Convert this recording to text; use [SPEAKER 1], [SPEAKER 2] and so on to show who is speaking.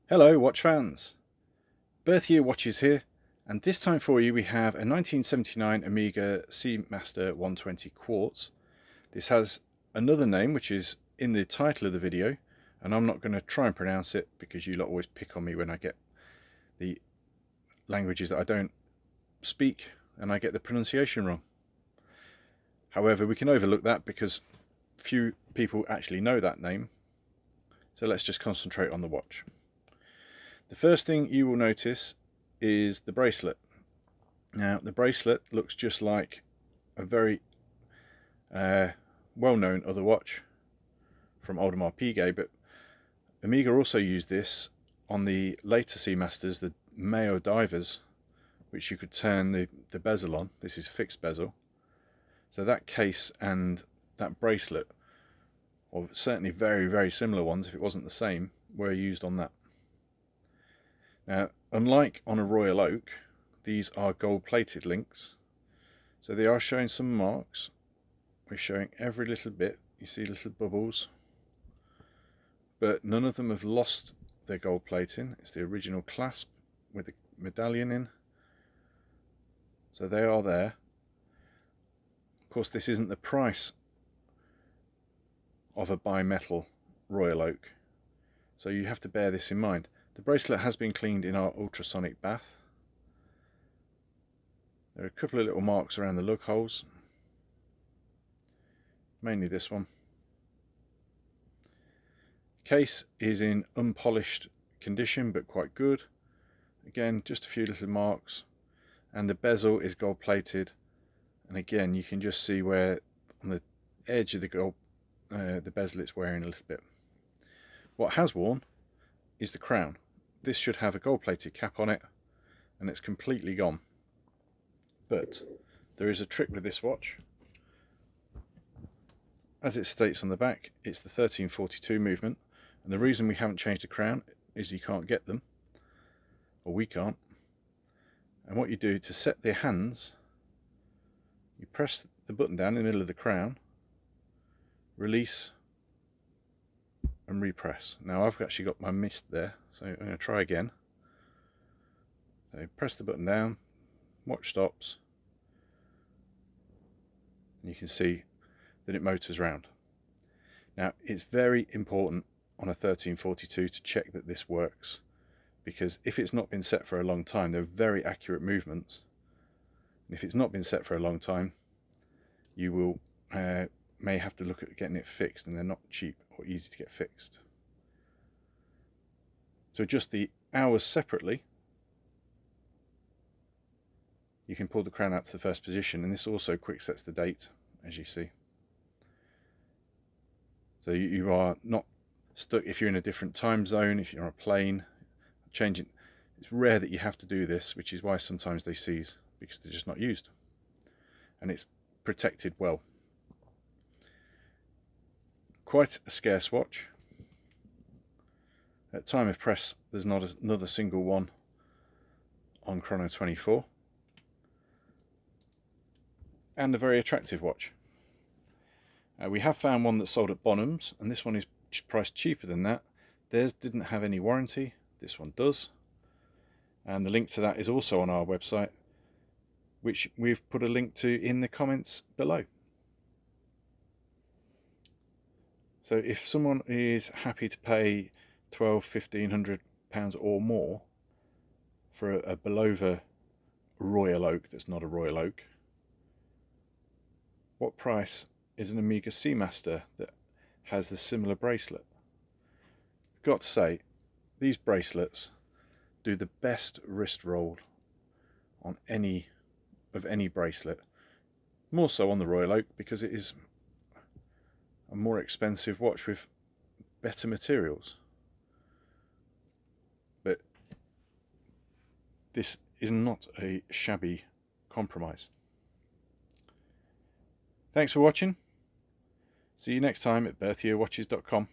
[SPEAKER 1] Hello watch fans, Birth Year Watches here, and this time for you we have a 1979 Omega Seamaster 120 Quartz. This has another name which is in the title of the video, and I'm not going to try and pronounce it because you lot always pick on me when I get the languages that I don't speak and I get the pronunciation wrong. However, we can overlook that because few people actually know that name, so let's just concentrate on the watch. The first thing you will notice is the bracelet. Now the bracelet looks just like a very well-known other watch from Audemars Piguet, but Omega also used this on the later Seamasters, the Mayo divers, which you could turn the bezel on. This is fixed bezel. So that case and that bracelet, or certainly very, very similar ones if it wasn't the same, were used on that. Now, unlike on a Royal Oak, these are gold-plated links, so they are showing some marks. We're showing every little bit. You see little bubbles, but none of them have lost their gold plating. It's the original clasp with the medallion in, so they are there. Of course, this isn't the price of a bimetal Royal Oak, so you have to bear this in mind. The bracelet has been cleaned in our ultrasonic bath. There are a couple of little marks around the lug holes, mainly this one. Case is in unpolished condition but quite good. Again, just a few little marks, and the bezel is gold plated, and again you can just see where on the edge of the gold the bezel it's wearing a little bit. What has worn is the crown. This should have a gold plated cap on it, and it's completely gone. But there is a trick with this watch. As it states on the back, it's the 1342 movement, and the reason we haven't changed the crown is you can't get them, or we can't. And what you do to set their hands, you press the button down in the middle of the crown, release and repress. Now I've actually got my mist there, so I'm going to try again. So press the button down, watch stops, and you can see that it motors round. Now it's very important on a 1342 to check that this works, because if it's not been set for a long time, they're very accurate movements, and if it's not been set for a long time, you will may have to look at getting it fixed, and they're not cheap or easy to get fixed. So adjust the hours separately. You can pull the crown out to the first position, and this also quick sets the date, as you see. So you are not stuck if you're in a different time zone, if you're on a plane, changing. It's rare that you have to do this, which is why sometimes they seize, because they're just not used. And it's protected well. Quite a scarce watch. At time of press, there's not another single one on Chrono 24. And a very attractive watch. We have found one that sold at Bonham's, and this one is priced cheaper than that. Theirs didn't have any warranty, this one does. And the link to that is also on our website, which we've put a link to in the comments below. So if someone is happy to pay £1,200–1,500 or more for a Belova Royal Oak that's not a Royal Oak, what price is an Omega Seamaster that has the similar bracelet? I've got to say, these bracelets do the best wrist roll on any bracelet, more so on the Royal Oak because it is a more expensive watch with better materials. But this is not a shabby compromise. Thanks for watching. See you next time at birthyearwatches.com.